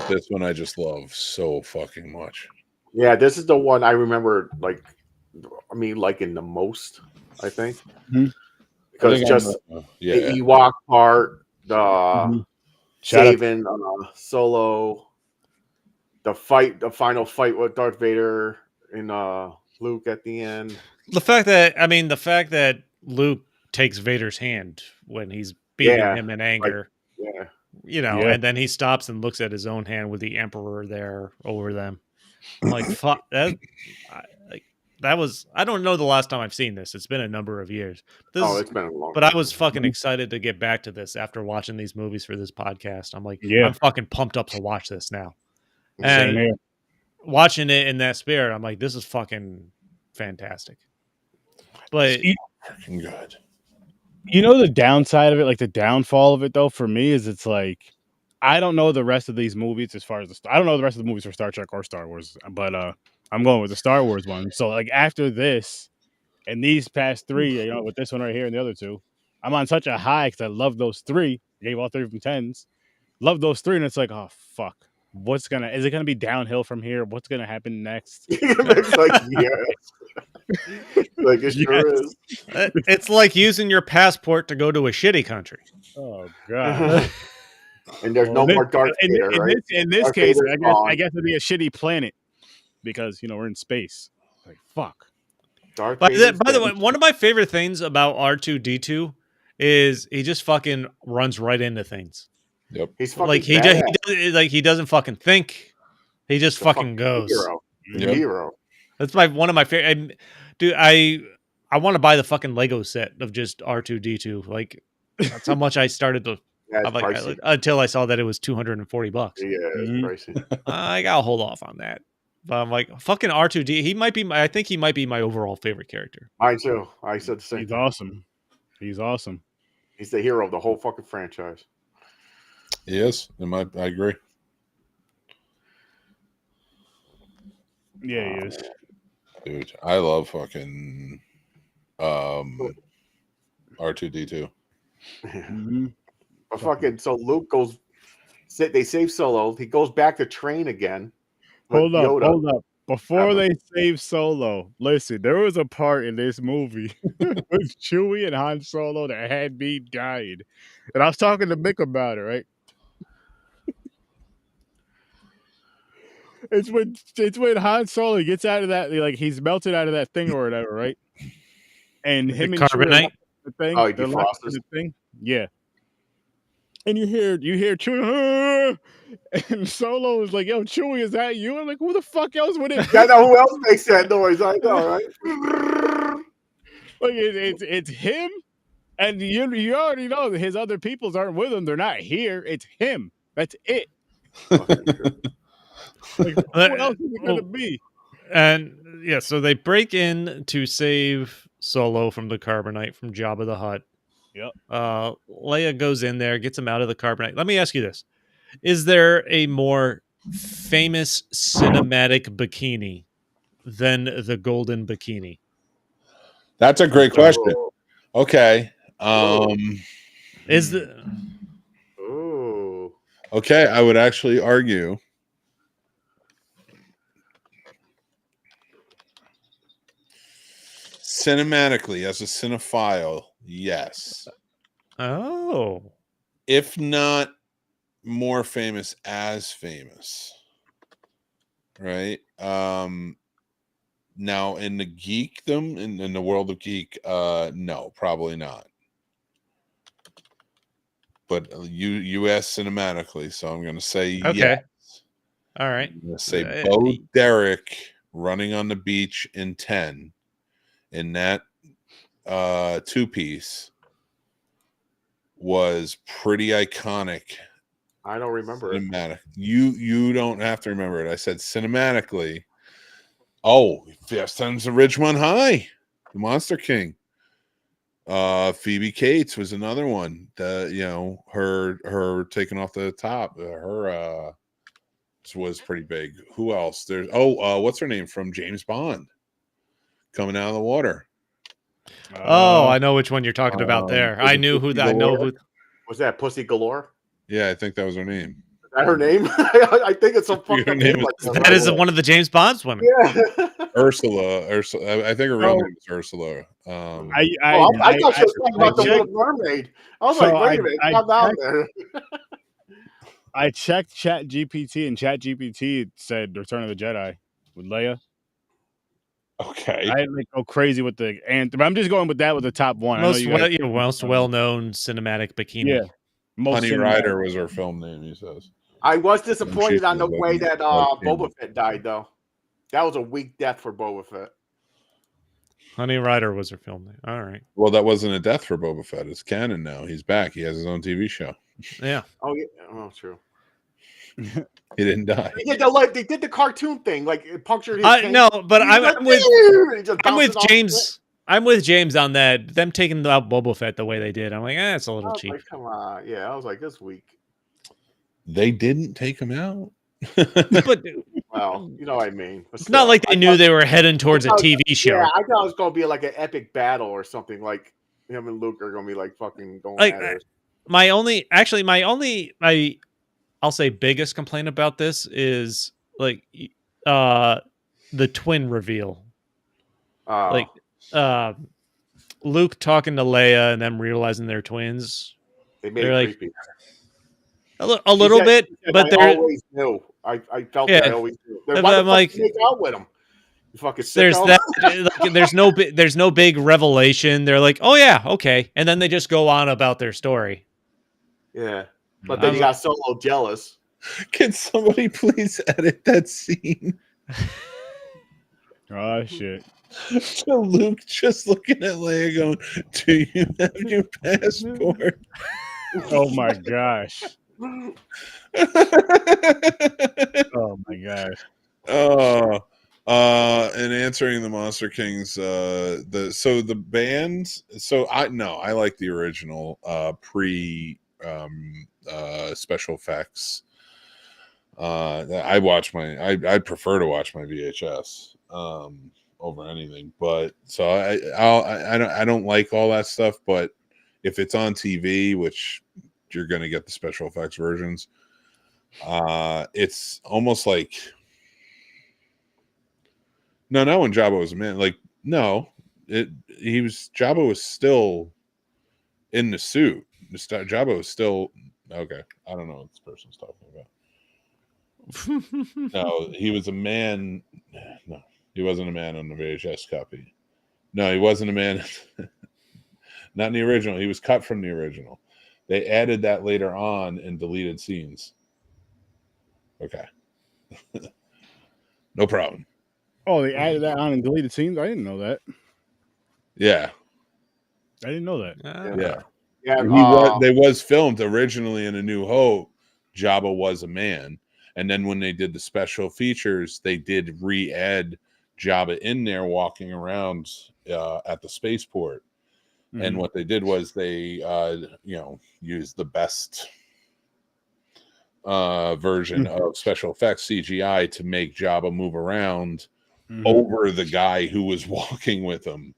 This one I just love so fucking much. Yeah, this is the one I remember, liking the most, I think. Mhm. Because I just yeah. the Ewok part, the Mhm. Shout out saving Solo, the final fight with Darth Vader and Luke at the end. The fact that Luke takes Vader's hand when he's beating Yeah, him in anger, yeah. Yeah. and then he stops and looks at his own hand with the Emperor there over them. I'm like, fuck that. That was, I don't know the last time I've seen this. It's been a number of years. It's been a long But time. I was fucking excited to get back to this after watching these movies for this podcast. I'm like, Yeah. I'm fucking pumped up to watch this now. Same And here. watching it in that spirit, I'm like, this is fucking fantastic. But Good. You know the downside of it, like the downfall of it, though, for me is it's like I don't know the rest of these movies as far as I don't know the rest of the movies for Star Trek or Star Wars, but I'm going with the Star Wars one. So like after this and these past three, with this one right here and the other two, I'm on such a high because I love those three. I gave all three of them 10s. Love those three, and it's like, oh fuck, is it gonna be downhill from here? What's gonna happen next? It's like, yeah. Like it sure is. It's like using your passport to go to a shitty country. Oh god. And there's no more Darth Vader, right? In this Darth case, Vader's I guess it'd be a shitty planet because we're in space. Like fuck. Darth By Vader's the way, dead. one of my favorite things about R2D2 is he just fucking runs right into things. Yep. He's fucking Like he doesn't fucking think. He just fucking goes. Hero. Yep. Hero. That's one of my favorite. Dude, I want to buy the fucking Lego set of just R2D2. Like that's how much I started to. Yeah, it's I'm like, pricey. until I saw that it was $240. Yeah, it's pricey. I gotta hold off on that. But I'm like, fucking R2D. I think he might be my overall favorite character. Mine too. I said the same. He's awesome. He's awesome. He's the hero of the whole fucking franchise. He is. I agree. Yeah, he is. Dude, I love fucking R2D2. Mhm. But fucking, so Luke goes. They save Solo. He goes back to train again. with Yoda. Hold up. Before they save Solo, listen, there was a part in this movie with Chewie and Han Solo that had me dying. And I was talking to Mick about it, right? It's when Han Solo gets out of that, like he's melted out of that thing or whatever, right? And him and Chewie are Carbonite. the thing. Oh, he they're defrosts locked in the thing. Yeah. And you hear Chewie, and Solo is like, "Yo, Chewie, is that you?" I'm like, "Who the fuck else would it be?" I know who else makes that noise. I know, right? Like it's him, and you already know that his other peoples aren't with him. They're not here. It's him. That's it. Like, who else is it gonna be? And yeah, so they break in to save Solo from the carbonite from Jabba the Hutt. Yep. Leia goes in there, gets him out of the carbonite. Let me ask you this: is there a more famous cinematic bikini than the golden bikini? That's a great question. Okay. Is the Ooh. Okay, I would actually argue cinematically, as a cinephile, yes. Oh. If not more famous, as famous. Right? Now in the geekdom, in the world of geek, no, probably not. But you asked cinematically, so I'm gonna say Okay. yes. All right. I'm gonna say Bo Derek running on the beach in 10 in that two-piece was pretty iconic. I don't remember it. Cinematic. You don't have to remember it. I said cinematically. Oh, Fast Times at Ridgemont High, the Monster King. Phoebe Cates was another one. Her taking off the top. Her was pretty big. Who else? There's what's her name from James Bond coming out of the water? I know which one you're talking about there. I knew who that. I know who. Was that Pussy Galore? Yeah, I think that was her name. that her name? I think it's some fucked Her up name name. is- Like That is one of the James Bond's women. Yeah. Ursula. I think her real So- name is Ursula. I thought she was talking about the checked- Little Mermaid. I was So like, wait a minute, I calm down checked- there. I checked Chat GPT, and Chat GPT said Return of the Jedi with Leia. Okay. I didn't go crazy with the anthem. I'm just going with that with the top one. Most I know you guys, most well-known cinematic bikini. yeah. Most Honey cinematic. Rider was her film name, he says. I was disappointed on the said way that that Mark Boba Hamill. Fett died, though. That was a weak death for Boba Fett. Honey Rider was her film name. All right. Well, that wasn't a death for Boba Fett. It's canon now. He's back. He has his own TV show. Yeah. Oh yeah, oh true. He didn't die. They did the cartoon thing, like it punctured his. tank. No, but He's like, I'm with "Dude," he just I'm with bounces off James. I'm with James on that. Them taking out Boba Fett the way they did. I'm like, it's a it. I little was cheap. like, come on, yeah. I was like, this week. They didn't take him out. But Well, you know what I mean. But it's not still, like they I knew thought- they were heading towards a thought- TV show. Yeah, I thought it was gonna be like an epic battle or something. Like him and Luke are gonna be like fucking going Like, at it. I'll say biggest complaint about this is like the twin reveal. Like Luke talking to Leia and them realizing they're twins. they made they're it like- creepy. A little bit, She said, but I they're always knew. I felt Yeah. that I always knew. But Why the I'm fuck like- did you make out with him? You fucking there's sicko. that like, there's no big revelation. They're like, oh yeah, okay, and then they just go on about their story. Yeah, but then you got Solo jealous. Can somebody please edit that scene? Oh shit! So Luke just looking at Leia going, "Do you have your passport?" Oh my gosh! Oh my gosh! And answering the Monster Kings, the bands. I like the original pre special effects. I'd prefer to watch my VHS over anything, but so I don't like all that stuff, but if it's on TV, which you're going to get the special effects versions, it's almost like not when Jabba was a man. Like Jabba was still in the suit. Jabba was still okay. I don't know what this person's talking about. No, he was a man. No, he wasn't a man on the VHS copy. No, he wasn't a man. Not in the original. He was cut from the original. They added that later on in deleted scenes. Okay. No problem. Oh, they added that on in deleted scenes. I didn't know that. Yeah. I didn't know that. Yeah. Yeah, they was filmed originally in A New Hope. Jabba was a man. And then when they did the special features, they did re-add Jabba in there walking around at the spaceport. Mm-hmm. And what they did was they, used the best version of special effects CGI to make Jabba move around over the guy who was walking with him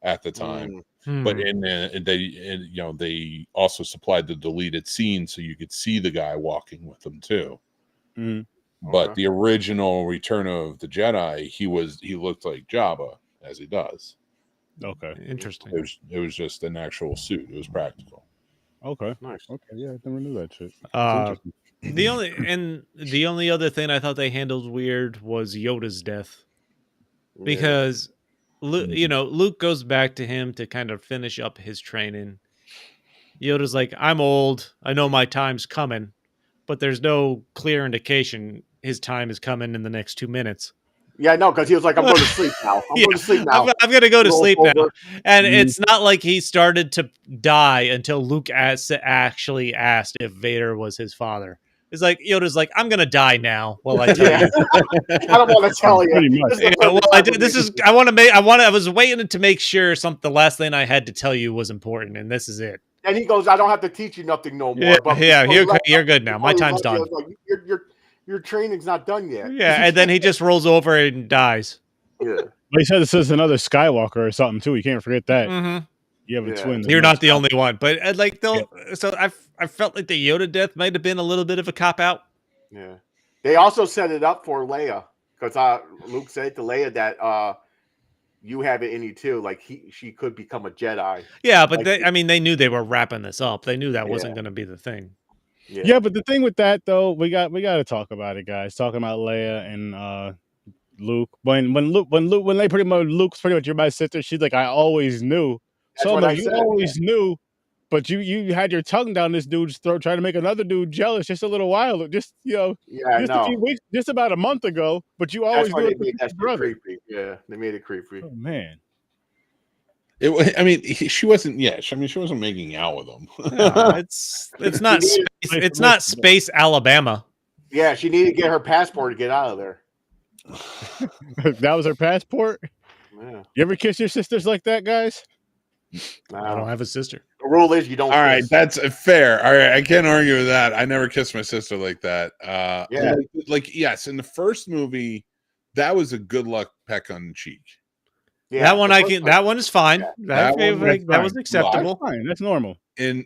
at the time. But they also supplied the deleted scene so you could see the guy walking with them too. But the original Return of the Jedi, he looked like Jabba as he does. Okay, Interesting. It was just an actual suit. It was practical. Okay, nice. Okay, yeah, I never knew that shit. The only other thing I thought they handled weird was Yoda's death, because Luke goes back to him to kind of finish up his training. Yoda's like, I'm old. I know my time's coming, but there's no clear indication his time is coming in the next 2 minutes. Yeah, no, because he was like, I'm going to sleep now. I'm going to sleep now. I'm going to go to sleep now. over. And it's not like he started to die until Luke actually asked if Vader was his father. It's like Yoda's like, I'm going to die now. Well, I tell you. I don't want to tell you. Pretty much. This is the Well, perfect I time did. for me. I was waiting to make sure the last thing I had to tell you was important, and this is it. And he goes, I don't have to teach you nothing no more. Yeah, But you're good now. My time's done. Like, your training's not done yet. Yeah, and then he just rolls over and dies. Yeah. But he said this is another Skywalker or something too. You can't forget that. Mm-hmm. You have a Yeah. twin. You're not the only one, but I felt like the Yoda death might have been a little bit of a cop out. Yeah. They also set it up for Leia because Luke said to Leia that you have it in you too. Like she could become a Jedi. Yeah, but Like, they knew they were wrapping this up. They knew that wasn't going to be the thing. Yeah, but the thing with that though, we got to talk about it, guys. Talking about Leia and Luke. When they pretty much Luke's pretty much, you're my sister. She's like, I always knew. That's what I you said. always knew, but you had your tongue down this dude's throat trying to make another dude jealous just a little while, just a few weeks, just about a month ago. But you always knew it was your brother. Creepy. Yeah, they made it creepy. Oh man. She wasn't. Yeah, I mean, she wasn't making out with him. No, it's not space. It's not space Alabama. Yeah, she needed to get her passport to get out of there. That was her passport. Yeah. You ever kiss your sisters like that, guys? No. I don't have a sister. The rule is you don't. All right, that's fair. All right, I can't argue with that. I never kissed my sister like that. Yeah. Yes, in the first movie, that was a good luck peck on the cheek. Yeah, that one is fine. Yeah. That was acceptable. That's fine. That's normal. In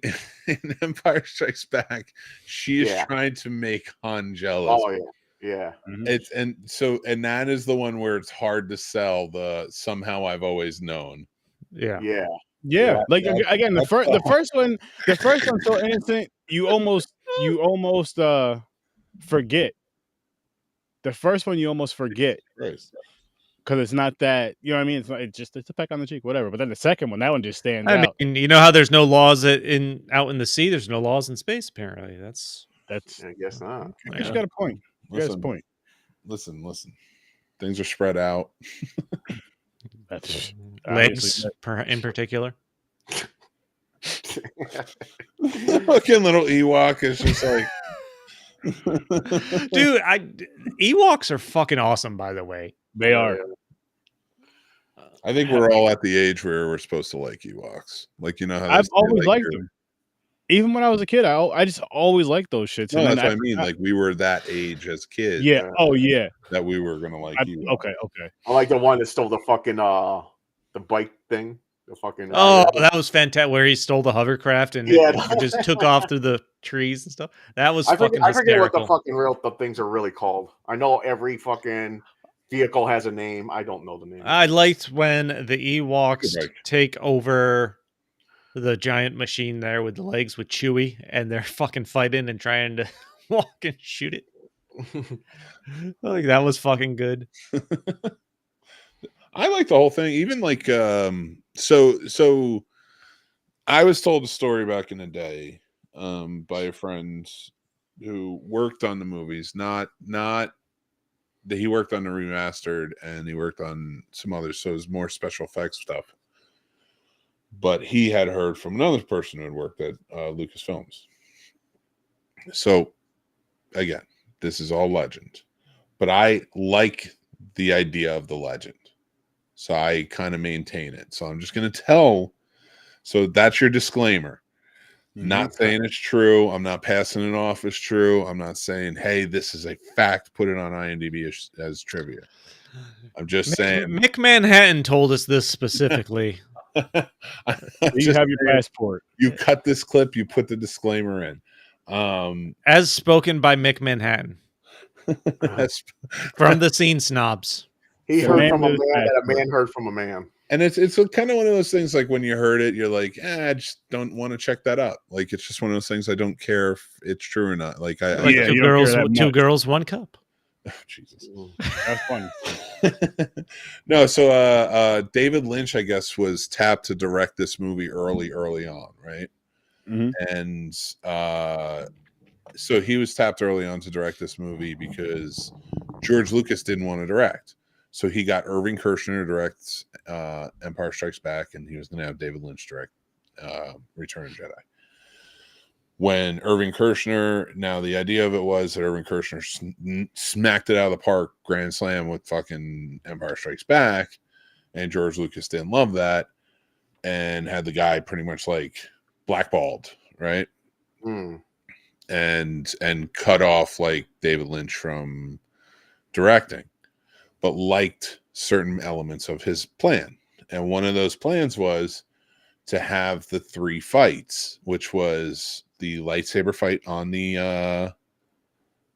Empire Strikes Back, she is trying to make Han jealous. Oh yeah. Mm-hmm. And that is the one where it's hard to sell the somehow I've always known. Yeah. Like again, the first one's so innocent. You almost forget. The first one you almost forget. Right. Because it's not that, you know what I mean? It's a peck on the cheek, whatever. But then the second one, that one just stands out. I mean, you know how there's no laws out in the sea? There's no laws in space, apparently. That's I guess not. You got a point. Listen. Things are spread out. That's legs in particular. Fucking little Ewok is just like dude, Ewoks are fucking awesome, by the way. They are. I think we're all at the age where we're supposed to like Ewoks. Like, you know how I've always liked them. Even when I was a kid, I just always liked those shits. No, that's what I mean. Like, we were that age as kids. Yeah. Oh yeah. That we were gonna like Ewoks. Okay. I like the one that stole the fucking the bike thing. The fucking that was fantastic. Where he stole the hovercraft and it just took off through the trees and stuff. That was fucking I forget what hysterical. the things are really called. I know every fucking vehicle has a name. I don't know the name. I liked when the Ewoks take over the giant machine there with the legs with Chewie, and they're fucking fighting and trying to walk and shoot it. Like, that was fucking good. I like the whole thing. Even like so I was told a story back in the day by a friend who worked on the movies, not that he worked on the remastered, and he worked on some others, so it was more special effects stuff. But he had heard from another person who had worked at Lucasfilms. So again, this is all legend, but I like the idea of the legend, so I kind of maintain it. So I'm just going to tell. So that's your disclaimer. Not saying it's true. I'm not passing it off as true. I'm not saying, hey, this is a fact. Put it on IMDb as trivia. I'm just saying. Mick Manhattan told us this specifically. You have your passport. You cut this clip. You put the disclaimer in. As spoken by Mick Manhattan. From the Scene Snobs. He heard from a man that a man heard from a man. And it's kind of one of those things, like when you heard it, you're like, I just don't want to check that out. Like, it's just one of those things. I don't care if it's true or not. Like, two girls, one cup. Oh, Jesus. That's funny. No, so David Lynch, I guess, was tapped to direct this movie early on, right? Mm-hmm. And so he was tapped early on to direct this movie because George Lucas didn't want to direct. So he got Irving Kershner to direct Empire Strikes Back, and he was going to have David Lynch direct Return of the Jedi. When Irving Kershner, now the idea of it was that Irving Kershner smacked it out of the park, grand slam with fucking Empire Strikes Back, and George Lucas didn't love that, and had the guy pretty much like blackballed, right? And cut off like David Lynch from directing, but liked certain elements of his plan. And one of those plans was to have the 3 fights, which was the lightsaber fight on the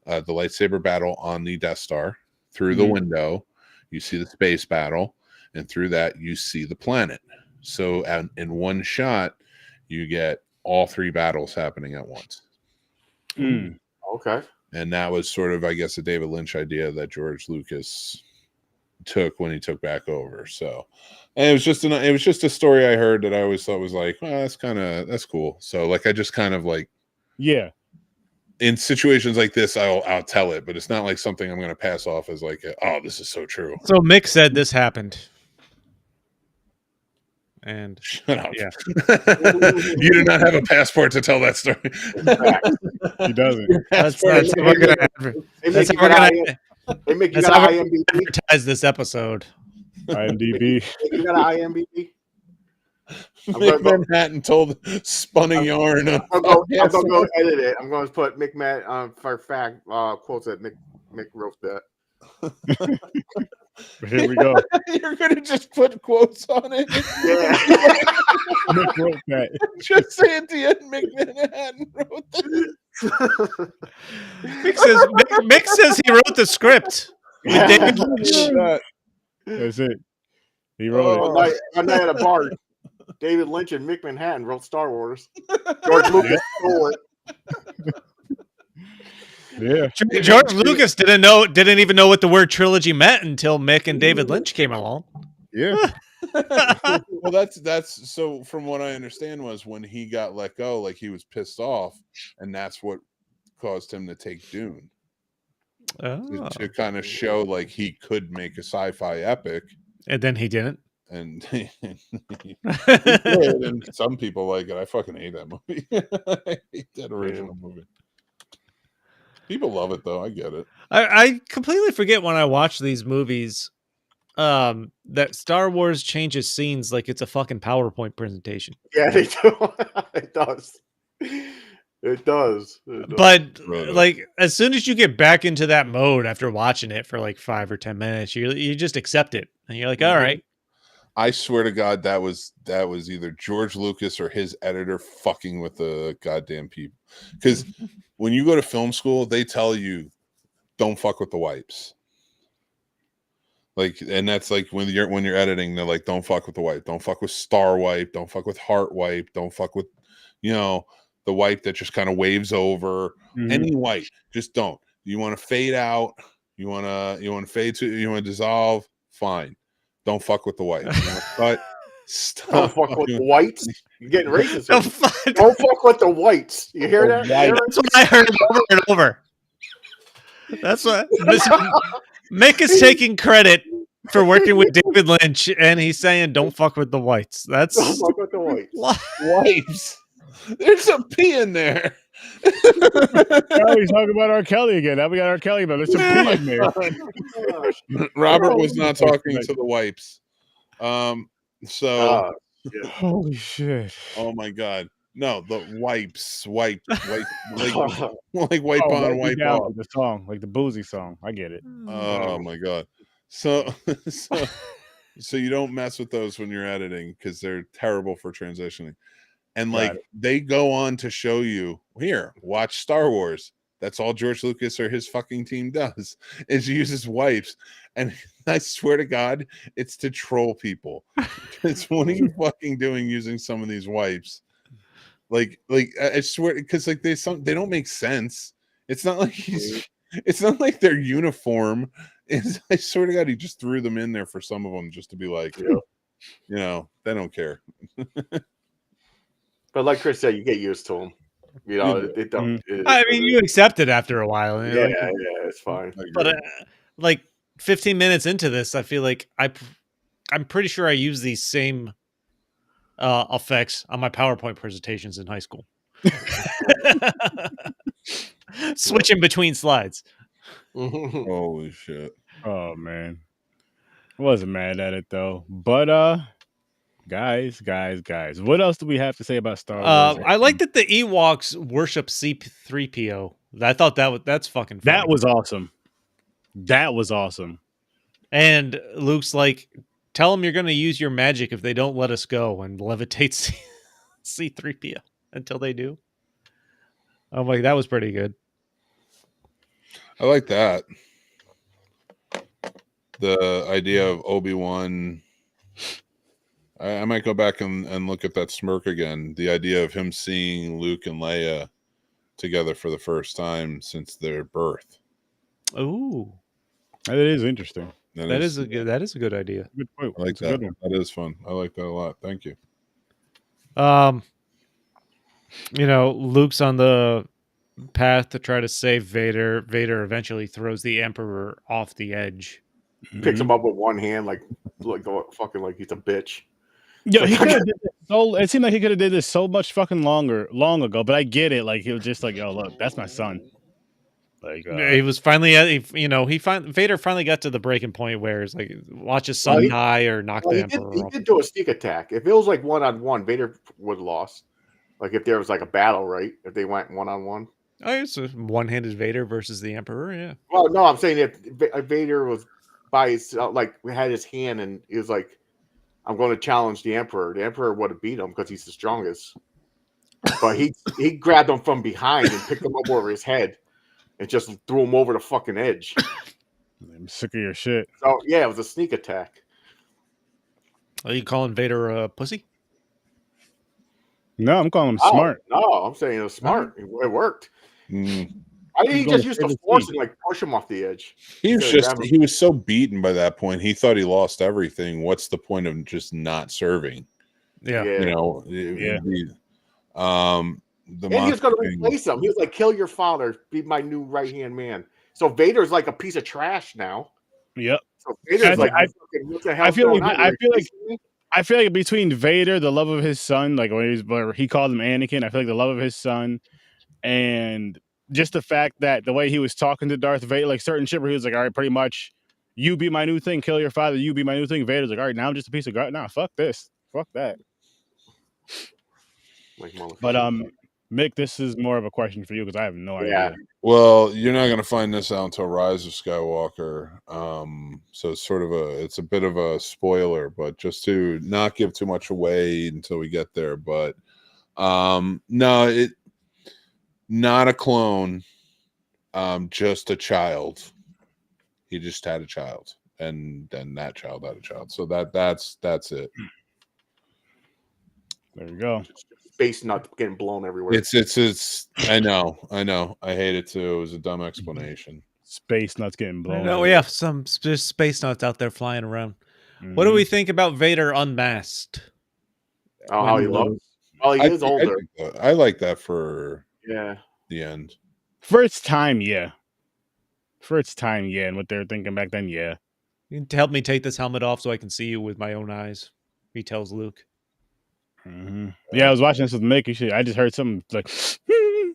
lightsaber battle on the Death Star. Through the window, you see the space battle, and through that, you see the planet. So, in one shot, you get all 3 battles happening at once. Okay. And that was sort of, I guess, a David Lynch idea that George Lucas took when he took back over. So, and it was just a story I heard that I always thought was like, well, that's cool. So, like, I just kind of like, yeah. In situations like this, I'll tell it, but it's not like something I'm going to pass off as like, oh, this is so true. So Mick said this happened. And shut up. Yeah. You do not have a passport to tell that story. He doesn't. That's how we're going to advertise this episode. IMDb. You got an IMDb? Manhattan told spinning yarn. I'm gonna go edit it. I'm going to put Mick Matt for fact quotes that Mick wrote that. Here we go. You're gonna just put quotes on it. Yeah. Mick wrote that. Just say at the end, Mick Manhattan wrote this. Mick says he wrote the script. With David Lynch. That's it. He wrote it. One night at a bar, David Lynch and Mick Manhattan wrote Star Wars. George Lucas stole it. Yeah, George Lucas didn't even know what the word trilogy meant until Mick and David Lynch came along. Yeah. Well, that's so. From what I understand, was when he got let go, like he was pissed off, and that's what caused him to take Dune. To kind of show like he could make a sci-fi epic, and then he didn't. And he did, and some people like it. I fucking hate that movie. I hate that original movie. People love it though. I get it. I completely forget when I watch these movies that Star Wars changes scenes like it's a fucking PowerPoint presentation. Yeah, they do. It does. It does. But like as soon as you get back into that mode after watching it for like 5 or 10 minutes, you just accept it and you're like, all right. I swear to God, that was either George Lucas or his editor fucking with the goddamn people. Because when you go to film school, they tell you don't fuck with the wipes. Like, and that's like when you're editing, they're like, don't fuck with the wipe, don't fuck with star wipe, don't fuck with heart wipe, don't fuck with, the wipe that just kind of waves over. Any wipe, just don't. You want to fade out, you want to fade to, you want to dissolve, fine. Don't fuck with the white. Don't fuck with the whites. You're getting racist. Don't fuck with the whites. You hear that? That's what I heard over and over. That's what Mick is taking credit for working with David Lynch, and he's saying, "Don't fuck with the whites." That's don't fuck with the whites. Wipes. There's a P in there. Now he's talking about R. Kelly again. Now we got R. Kelly, but there's some P in there. Robert was not talking to the wipes. So holy shit. Oh my God. No, the wipes. Wipe like wipe on, wipe down, off. like the song, like the boozy song. I get it. Oh my God. So you don't mess with those when you're editing because they're terrible for transitioning. And like they go on to show you, here, watch Star Wars. That's all George Lucas or his fucking team does is uses wipes. And I swear to God, it's to troll people. It's what are you fucking doing using some of these wipes? Like I swear, because like they don't make sense. It's not like it's not like they're uniform. I swear to God, he just threw them in there for some of them just to be like, they don't care. But like Chris said, you get used to them. It don't. I mean, you accept it after a while. Yeah, it's fine. But like 15 minutes into this, I feel like I'm pretty sure I use these same effects on my PowerPoint presentations in high school. Switching between slides. Holy shit. Oh man. Wasn't mad at it though. But guys, what else do we have to say about Star Wars? I like that the Ewoks worship C-3PO. I thought that's fucking funny. That was awesome. And Luke's like, tell them you're going to use your magic if they don't let us go, and levitate C-3PO until they do. I'm like, that was pretty good. I like that. The idea of Obi-Wan. I might go back and look at that smirk again. The idea of him seeing Luke and Leia together for the first time since their birth. Ooh, that is interesting. That is a good idea. Good point. I like It's that. a good one. That is fun. I like that a lot. Thank you. Luke's on the path to try to save Vader. Vader eventually throws the Emperor off the edge. Picks him up with one hand, like fucking like he's a bitch. Yeah, he could have did this it seemed like he could have did this so much fucking long ago, but I get it. Like he was just like, "Yo, look, that's my son." Like he was finally at, Vader finally got to the breaking point where it's like, watch his son die or knock the Emperor off. He did do a sneak attack. If it was like 1-on-1, Vader would have lost. Like if there was like a battle, right? If they went 1-on-1. Oh, it's a one-handed Vader versus the Emperor, yeah. Well, no, I'm saying if Vader was by himself, like had his hand, and he was like, "I'm going to challenge the Emperor." The Emperor would have beat him because he's the strongest. But he grabbed him from behind and picked him up over his head and just threw him over the fucking edge. I'm sick of your shit. So yeah, it was a sneak attack. Are you calling Vader a pussy? No, I'm calling him smart. No, I'm saying it was smart. It worked. I think he just used the force and like push him off the edge. He was so beaten by that point. He thought he lost everything. What's the point of just not serving? Yeah. You know, and he was going to replace him. He was like, "Kill your father, be my new right-hand man." So Vader's like a piece of trash now. Yep. So Vader's what the hell? I feel like between Vader, the love of his son, like where he called him Anakin, I feel like the love of his son, and just the fact that the way he was talking to Darth Vader, like certain shit where he was like, "All right, pretty much, you be my new thing, kill your father, you be my new thing." Vader's like, "All right, now I'm just a piece of god. Nah, fuck this, fuck that." But Mick, this is more of a question for you because I have no idea. Well, you're not going to find this out until Rise of Skywalker. So it's a bit of a spoiler, but just to not give too much away until we get there. But not a clone, just a child. He just had a child, and then that child had a child. So that's it. There you go. Space nut getting blown everywhere. It's I know. I hate it too. It was a dumb explanation. Space nuts getting blown. No, we have some just space nuts out there flying around. Mm-hmm. What do we think about Vader unmasked? Oh, how he looks. Oh, he is older. I like that for the end. For its time, yeah. And what they were thinking back then, yeah. You can help me take this helmet off so I can see you with my own eyes. He tells Luke. Mm-hmm. Yeah, I was watching this with Mick. I just heard something like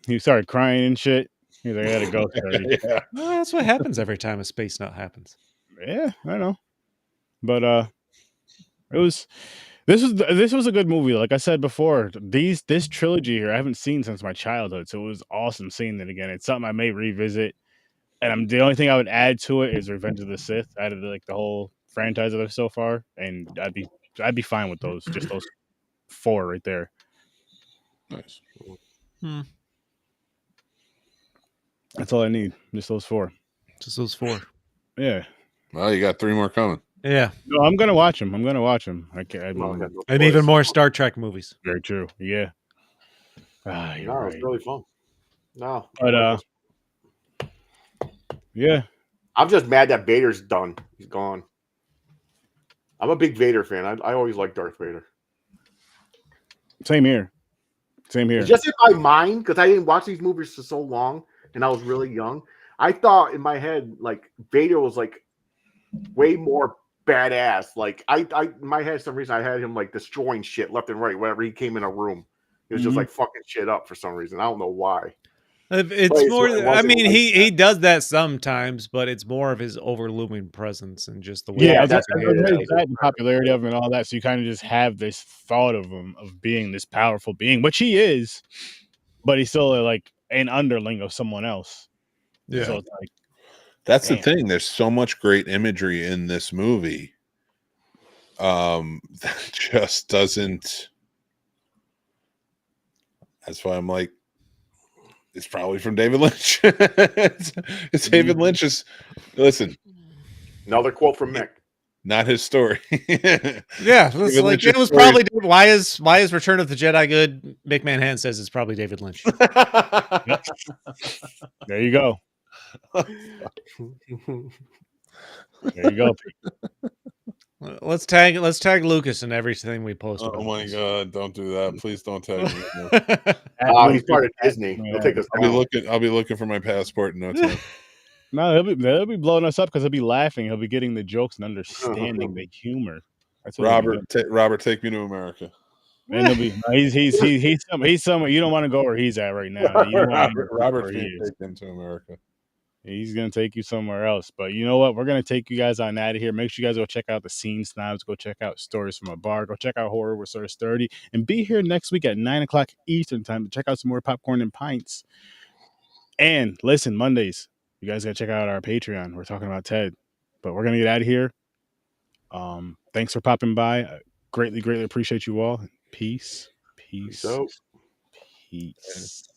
he started crying and shit. He's like, "I gotta go." Yeah, well, that's what happens every time a space nut happens. Yeah, I know. But this was a good movie. Like I said before, this trilogy here I haven't seen since my childhood, so it was awesome seeing it again. It's something I may revisit, and the only thing I would add to it is Revenge of the Sith. Out of the whole franchise of it so far, and I'd be fine with those. Just those 4 right there. Nice. That's all I need. Just those 4. Just those 4. Yeah. Well, you got 3 more coming. Yeah. No, I'm gonna watch them. I can't. And even more Star Trek movies. Very true. Yeah. It's really fun. No. But yeah. I'm just mad that Vader's done. He's gone. I'm a big Vader fan. I always liked Darth Vader. Same here. It's just in my mind, because I didn't watch these movies for so long and I was really young. I thought in my head, like, Vader was like way more badass. Like I in my head, for some reason I had him like destroying shit left and right whenever he came in a room. He was just like fucking shit up for some reason. I don't know why. It's more. I mean, he does that sometimes, but it's more of his overlooming presence and just the way. Yeah, that's the popularity of him and all that. So you kind of just have this thought of him of being this powerful being, which he is, but he's still like an underling of someone else. Yeah, so it's like, that's the thing. There's so much great imagery in this movie That just doesn't. That's why I'm like, it's probably from David Lynch. It's David Lynch's. Listen, Another quote from Mick. not his story. Yeah, it's like it was probably why is Return of the Jedi good? Mick Manhattan says it's probably David Lynch. Yep. There you go. There you go. Let's tag Lucas in everything we post. Oh my god! Don't do that! Please don't tag me. He's part of Disney. He'll take us down. I'll be looking for my passport in no time. No, he'll be blowing us up because he'll be laughing. He'll be getting the jokes and understanding the humor. That's what Robert, take me to America. And he'll be he's somewhere you don't want to go where he's at right now. Robert's being taken to America. He's gonna take you somewhere else. But you know what? We're gonna take you guys on out of here. Make sure you guys go check out the Scene Snobs. Go check out Stories from a Bar. Go check out Horror with Source 30. And be here next week at 9:00 Eastern time to check out some more popcorn and pints. And listen, Mondays, you guys gotta check out our Patreon. We're talking about Ted. But we're gonna get out of here. Thanks for popping by. I greatly appreciate you all. Peace. Peace out. Peace.